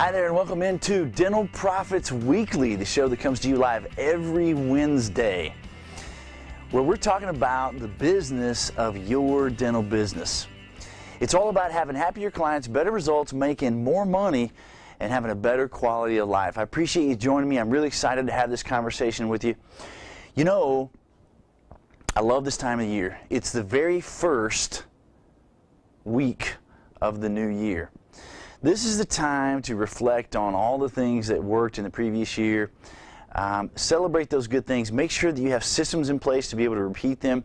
Hi there and welcome into Dental Profits Weekly, the show that comes to you live every Wednesday, where we're talking about the business of your dental business. It's all about having happier clients, better results, making more money, and having a better quality of life. I appreciate you joining me. I'm really excited to have this conversation with you. You know, I love this time of year. It's the very first week of the new year. This is the time to reflect on all the things that worked in the previous year. Celebrate those good things. Make sure that you have systems in place to be able to repeat them.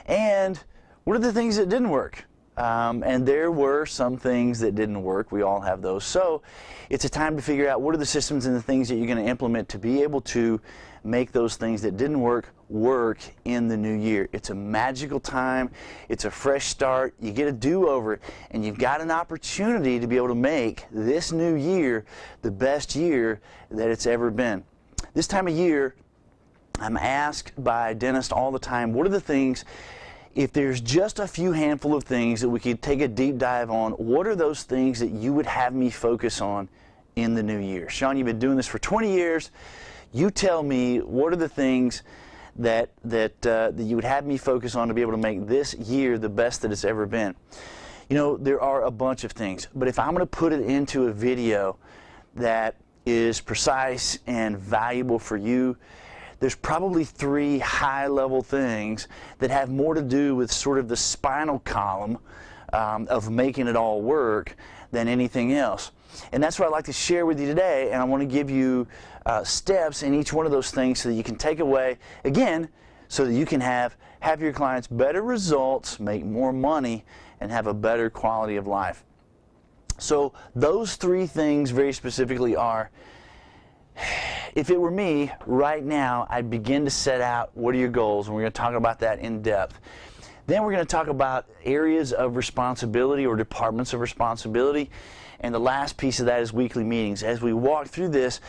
And what are the things that didn't work? And there were some things that didn't work. We all have those. So it's a time to figure out what are the systems and the things that you're going to implement to be able to make those things that didn't work in the new year. It's a magical time. It's a fresh start. You get a do-over, and you've got an opportunity to be able to make this new year the best year that it's ever been. This time of year, I'm asked by dentists all the time, what are the things, if there's just a few handful of things that we could take a deep dive on, what are those things that you would have me focus on in the new year? Sean, you've been doing this for 20 years. You tell me, what are the things that you would have me focus on to be able to make this year the best that it's ever been? You know, there are a bunch of things, but if I'm going to put it into a video that is precise and valuable for you, there's probably three high-level things that have more to do with sort of the spinal column of making it all work than anything else. And that's what I'd like to share with you today, and I want to give you steps in each one of those things so that you can take away, again, so that you can have happier clients, better results, make more money, and have a better quality of life. So those three things very specifically are, if it were me right now, I'd begin to set out what are your goals, and we're going to talk about that in depth. Then we're going to talk about areas of responsibility or departments of responsibility. And the last piece of that is weekly meetings. As we walk through this,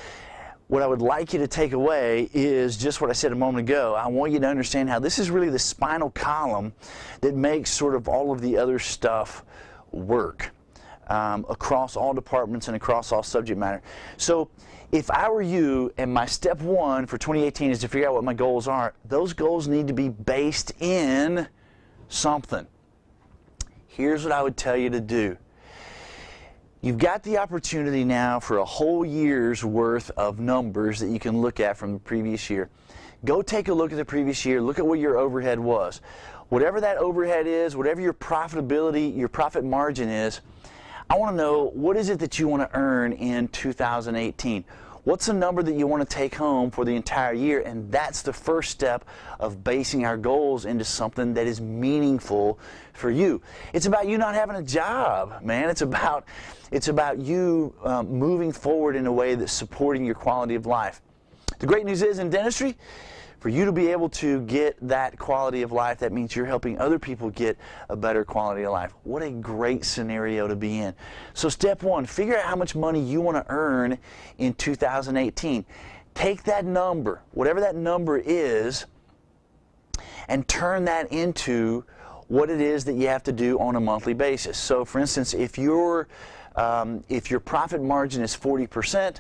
what I would like you to take away is just what I said a moment ago. I want you to understand how this is really the spinal column that makes sort of all of the other stuff work across all departments and across all subject matter. So if I were you, and my step one for 2018 is to figure out what my goals are, those goals need to be based in something. Here's what I would tell you to do. You've got the opportunity now for a whole year's worth of numbers that you can look at from the previous year. Go take a look at the previous year. Look at what your overhead was. Whatever that overhead is, whatever your profitability, your profit margin is, I want to know, what is it that you want to earn in 2018? What's the number that you want to take home for the entire year? And that's the first step of basing our goals into something that is meaningful for you. It's about you not having a job, man. It's about you moving forward in a way that's supporting your quality of life. The great news is, in dentistry, for you to be able to get that quality of life, that means you're helping other people get a better quality of life. What a great scenario to be in. So step one, figure out how much money you want to earn in 2018. Take that number, whatever that number is, and turn that into what it is that you have to do on a monthly basis. So for instance, if your profit margin is 40%,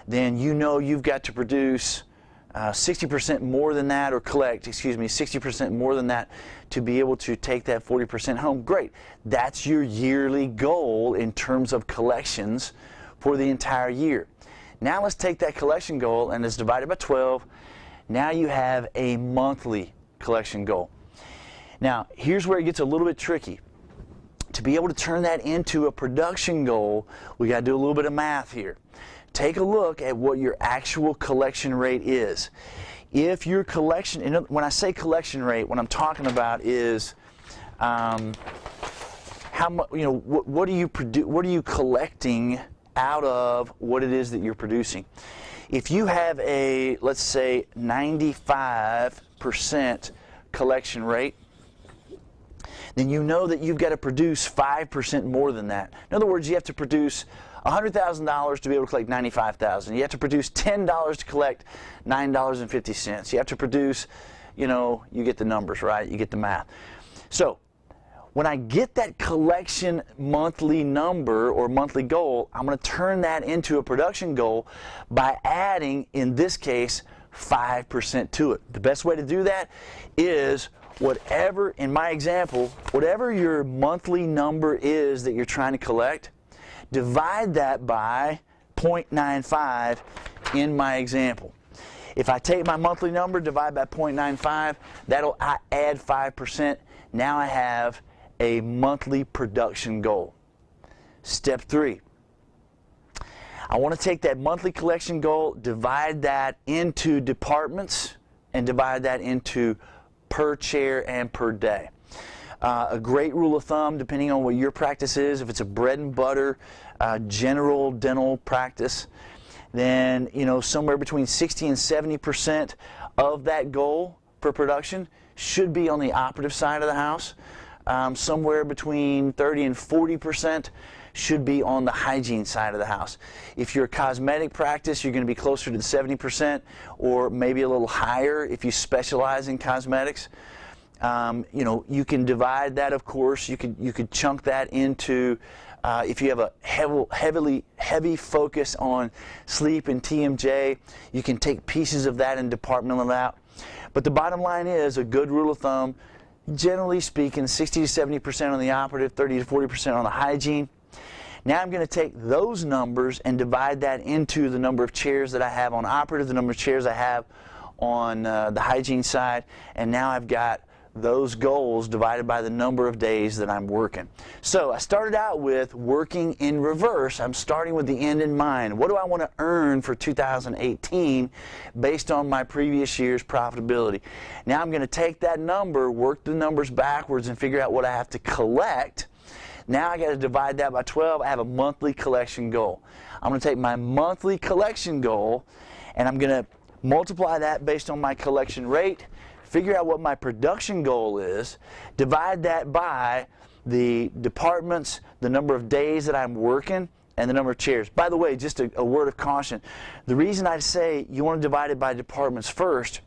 then you know you've got to produce 60% more than that, or collect, 60% more than that to be able to take that 40% home. Great. That's your yearly goal in terms of collections for the entire year. Now let's take that collection goal and it's divided by 12. Now you have a monthly collection goal. Now here's where it gets a little bit tricky. To be able to turn that into a production goal, we got to do a little bit of math here. Take a look at what your actual collection rate is. If your collection, and when I say collection rate, what I'm talking about is how much, you know, what are you collecting out of what it is that you're producing. If you have a, let's say, 95% collection rate, then you know that you've got to produce 5% more than that. In other words, you have to produce $100,000 to be able to collect $95,000. You have to produce $10 to collect $9.50. You have to produce, you know, you get the numbers, right? You get the math. So When I get that collection monthly number or monthly goal, I'm going to turn that into a production goal by adding, in this case, 5% to it. The best way to do that is whatever, in my example, whatever your monthly number is that you're trying to collect, divide that by 0.95 in my example. If I take my monthly number, divide by 0.95, that'll add 5%. Now I have a monthly production goal. Step 3. I want to take that monthly collection goal, divide that into departments, and divide that into per chair and per day. A great rule of thumb, depending on what your practice is, if it's a bread and butter general dental practice, then somewhere between 60 and 70% of that goal per production should be on the operative side of the house. Somewhere between 30 and 40% should be on the hygiene side of the house. If you're a cosmetic practice, you're going to be closer to the 70% or maybe a little higher if you specialize in cosmetics. You can divide that, of course. You could chunk that into, if you have a heavy focus on sleep and TMJ, you can take pieces of that and departmental it out. But the bottom line is, a good rule of thumb, generally speaking, 60 to 70% on the operative, 30 to 40% on the hygiene. Now I'm going to take those numbers and divide that into the number of chairs that I have on operative, the number of chairs I have on the hygiene side, and now I've got those goals divided by the number of days that I'm working. So I started out with working in reverse. I'm starting with the end in mind. What do I want to earn for 2018 based on my previous year's profitability? Now I'm going to take that number, work the numbers backwards, and figure out what I have to collect. Now I got to divide that by 12. I have a monthly collection goal. I'm going to take my monthly collection goal and I'm going to multiply that based on my collection rate, figure out what my production goal is, divide that by the departments, the number of days that I'm working, and the number of chairs. By the way, just a word of caution. The reason I say you want to divide it by departments first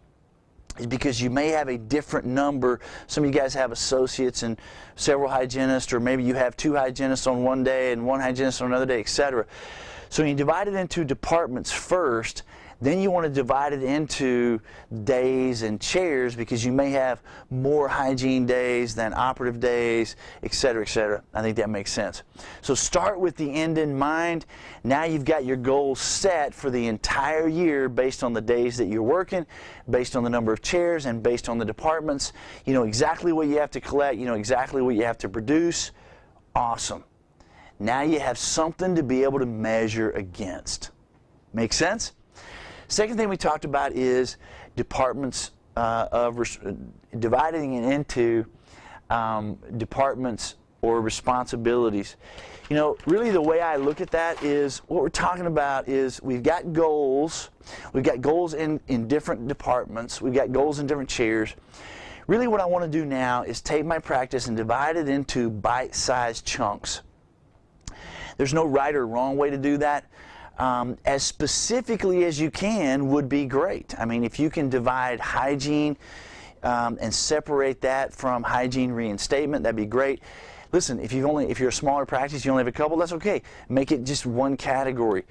is because you may have a different number. Some of you guys have associates and several hygienists, or maybe you have 2 hygienists on one day and 1 hygienist on another day, etc. So when you divide it into departments first, then you want to divide it into days and chairs, because you may have more hygiene days than operative days, etc., etc. I think that makes sense. So start with the end in mind. Now you've got your goals set for the entire year based on the days that you're working, based on the number of chairs, and based on the departments. You know exactly what you have to collect. You know exactly what you have to produce. Awesome. Now you have something to be able to measure against. Make sense? Second thing we talked about is departments dividing it into departments or responsibilities. You know, really the way I look at that is, what we're talking about is we've got goals. We've got goals in different departments. We've got goals in different chairs. Really what I want to do now is take my practice and divide it into bite-sized chunks. There's no right or wrong way to do that. As specifically as you can would be great. I mean, if you can divide hygiene and separate that from hygiene reinstatement, that'd be great. Listen, if you're a smaller practice, you only have a couple, that's okay. Make it just one category.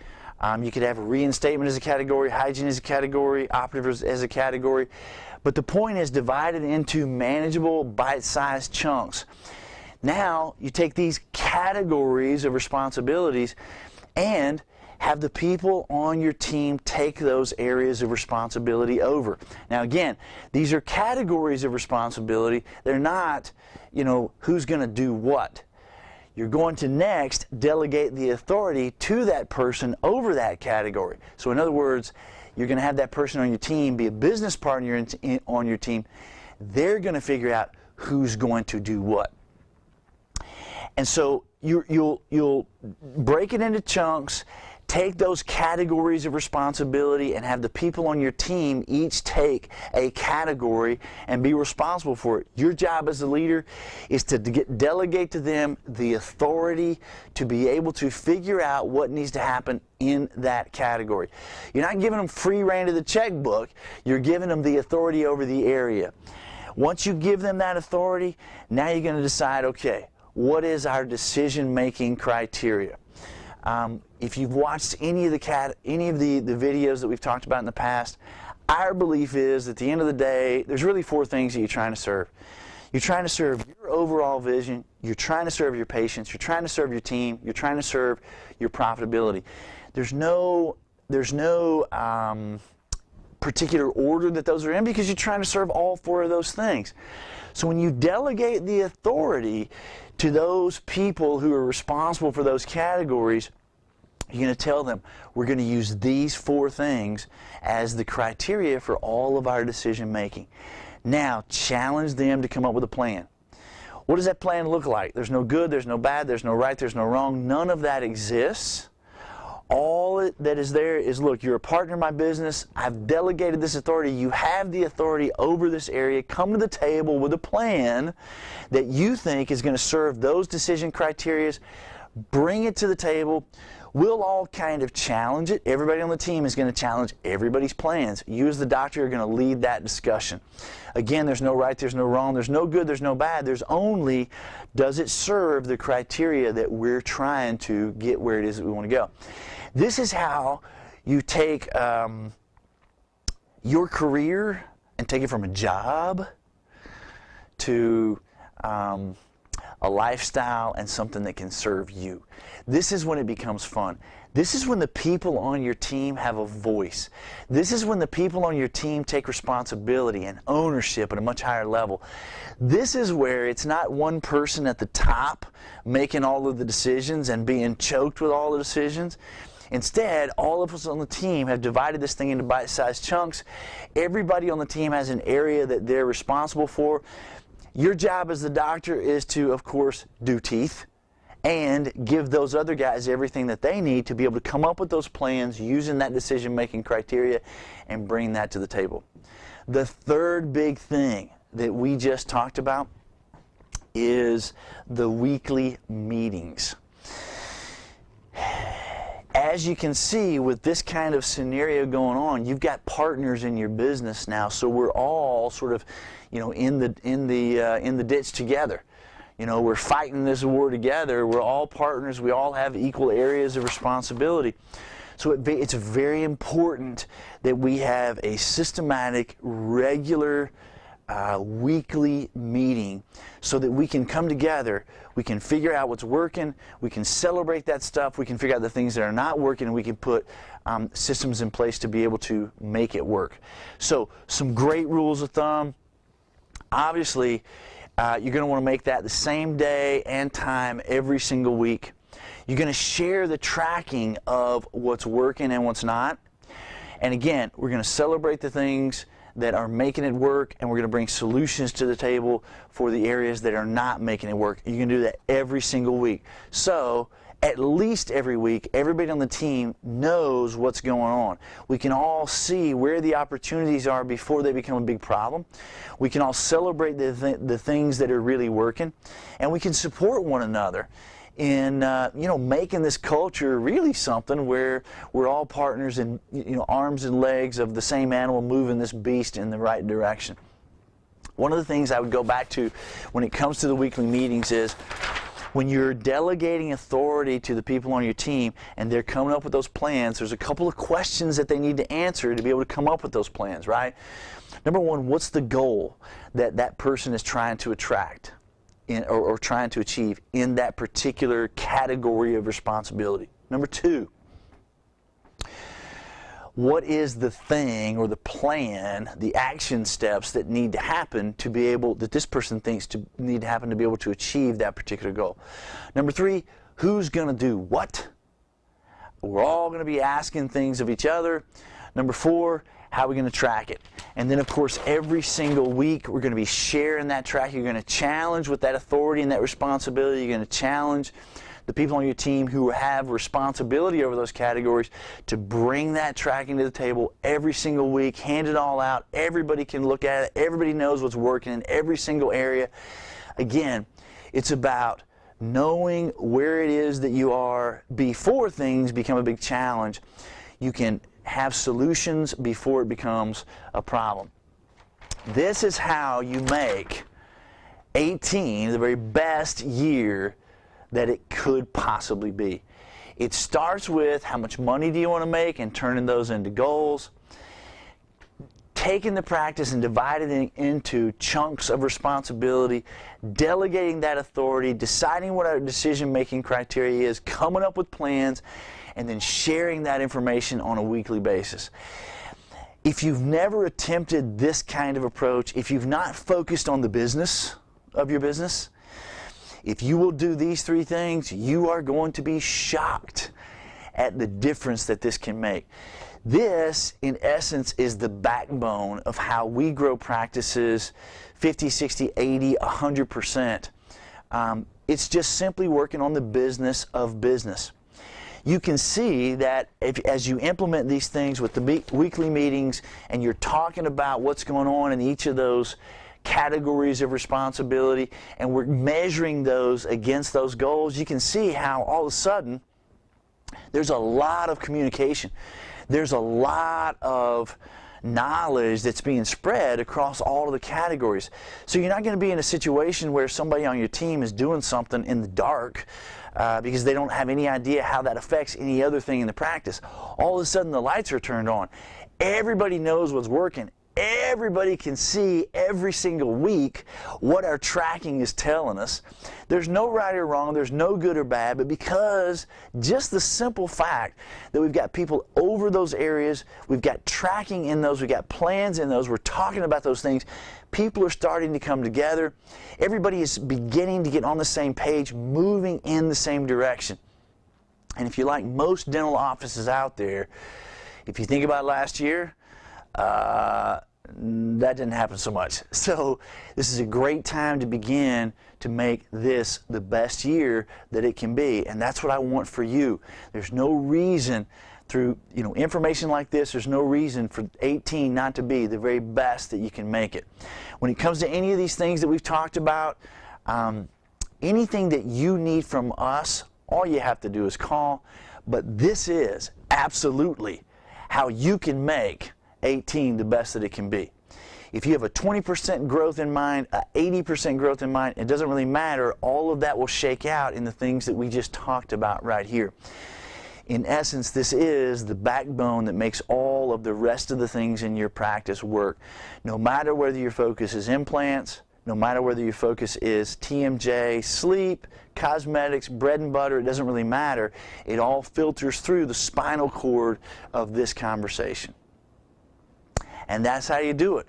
You could have reinstatement as a category, hygiene as a category, operative as a category. But the point is, divide it into manageable, bite-sized chunks. Now, you take these categories of responsibilities and have the people on your team take those areas of responsibility over. Now again, these are categories of responsibility. They're not, who's going to do what. You're going to next delegate the authority to that person over that category. So in other words, you're going to have that person on your team be a business partner on your team. They're going to figure out who's going to do what. And so you'll break it into chunks, take those categories of responsibility, and have the people on your team each take a category and be responsible for it. Your job as a leader is to delegate to them the authority to be able to figure out what needs to happen in that category. You're not giving them free rein to the checkbook. You're giving them the authority over the area. Once you give them that authority, now you're going to decide, okay, what is our decision-making criteria? If you've watched any of the videos that we've talked about in the past, our belief is at the end of the day, there's really four things that you're trying to serve. You're trying to serve your overall vision, you're trying to serve your patients, you're trying to serve your team, you're trying to serve your profitability. There's no particular order that those are in, because you're trying to serve all four of those things. So when you delegate the authority to those people who are responsible for those categories, you're going to tell them, we're going to use these four things as the criteria for all of our decision making. Now, challenge them to come up with a plan. What does that plan look like? There's no good, there's no bad, there's no right, there's no wrong. None of that exists. All that is there is, look, you're a partner in my business. I've delegated this authority. You have the authority over this area. Come to the table with a plan that you think is going to serve those decision criteria. Bring it to the table. We'll all kind of challenge it. Everybody on the team is going to challenge everybody's plans. You as the doctor are going to lead that discussion. Again, there's no right, there's no wrong, there's no good, there's no bad. There's only, does it serve the criteria that we're trying to get where it is that we want to go? This is how you take your career and take it from a job to a lifestyle and something that can serve you. This is when it becomes fun. This is when the people on your team have a voice. This is when the people on your team take responsibility and ownership at a much higher level. This is where it's not one person at the top making all of the decisions and being choked with all the decisions. Instead, all of us on the team have divided this thing into bite-sized chunks. Everybody on the team has an area that they're responsible for. Your job as the doctor is to, of course, do teeth and give those other guys everything that they need to be able to come up with those plans using that decision-making criteria and bring that to the table. The third big thing that we just talked about is the weekly meetings. As you can see, with this kind of scenario going on, you've got partners in your business now, so we're all sort of, in the ditch together. We're fighting this war together. We're all partners. We all have equal areas of responsibility. So it's very important that we have a systematic, regular, weekly meeting so that we can come together, we can figure out what's working, we can celebrate that stuff, we can figure out the things that are not working, and we can put systems in place to be able to make it work. So some great rules of thumb. Obviously, you're going to want to make that the same day and time every single week. You're going to share the tracking of what's working and what's not. And again, we're going to celebrate the things that are making it work, and we're going to bring solutions to the table for the areas that are not making it work. You can do that every single week. So at least every week, everybody on the team knows what's going on. We can all see where the opportunities are before they become a big problem. We can all celebrate the things that are really working, and we can support one another in making this culture really something where we're all partners and arms and legs of the same animal moving this beast in the right direction. One of the things I would go back to when it comes to the weekly meetings is when you're delegating authority to the people on your team and they're coming up with those plans, there's a couple of questions that they need to answer to be able to come up with those plans, right? Number one, what's the goal that that person is trying to attract or trying to achieve in that particular category of responsibility? Number two, what is the thing or the plan, the action steps that need to happen to be able, that this person thinks to need to happen to be able to achieve that particular goal? Number three, who's going to do what? We're all going to be asking things of each other. Number four, how are we going to track it? And then, of course, every single week we're going to be sharing that track. You're going to challenge with that authority and that responsibility. You're going to challenge the people on your team who have responsibility over those categories to bring that tracking to the table every single week, hand it all out. Everybody can look at it. Everybody knows what's working in every single area. Again, it's about knowing where it is that you are before things become a big challenge. You can have solutions before it becomes a problem. This is how you make 18 the very best year that it could possibly be. It starts with how much money do you want to make and turning those into goals. Taking the practice and dividing it into chunks of responsibility, delegating that authority, deciding what our decision-making criteria is, coming up with plans, and then sharing that information on a weekly basis. If you've never attempted this kind of approach, if you've not focused on the business of your business, if you will do these three things, you are going to be shocked at the difference that this can make. This, in essence, is the backbone of how we grow practices 50, 60, 80, 100%. It's just simply working on the business of business. You can see that as you implement these things with the weekly meetings and you're talking about what's going on in each of those categories of responsibility, and we're measuring those against those goals, you can see how all of a sudden there's a lot of communication. There's a lot of knowledge that's being spread across all of the categories. So you're not going to be in a situation where somebody on your team is doing something in the dark because they don't have any idea how that affects any other thing in the practice. All of a sudden the lights are turned on. Everybody knows what's working. Everybody can see every single week what our tracking is telling us. There's no right or wrong, there's no good or bad, but because just the simple fact that we've got people over those areas, we've got tracking in those, we've got plans in those, we're talking about those things, people are starting to come together. Everybody is beginning to get on the same page, moving in the same direction. And if you're like most dental offices out there, if you think about last year, that didn't happen so much. So this is a great time to begin to make this the best year that it can be, and that's what I want for you. There's no reason through information like this, there's no reason for 18 not to be the very best that you can make it. When it comes to any of these things that we've talked about, anything that you need from us, all you have to do is call. But this is absolutely how you can make 18 the best that it can be. If you have a 20% growth in mind, a 80% growth in mind, it doesn't really matter. All of that will shake out in the things that we just talked about right here. In essence, this is the backbone that makes all of the rest of the things in your practice work. No matter whether your focus is implants, no matter whether your focus is TMJ, sleep, cosmetics, bread and butter, it doesn't really matter. It all filters through the spinal cord of this conversation. And that's how you do it.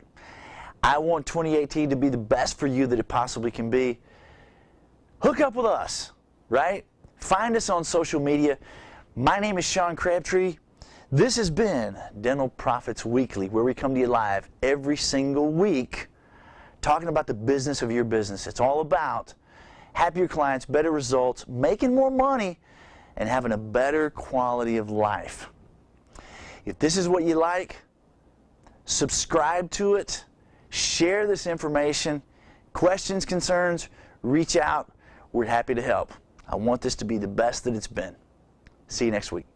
I want 2018 to be the best for you that it possibly can be. Hook up with us, right? Find us on social media. My name is Sean Crabtree. This has been Dental Profits Weekly, where we come to you live every single week talking about the business of your business. It's all about happier clients, better results, making more money, and having a better quality of life. If this is what you like, subscribe to it, share this information, questions, concerns, reach out. We're happy to help. I want this to be the best that it's been. See you next week.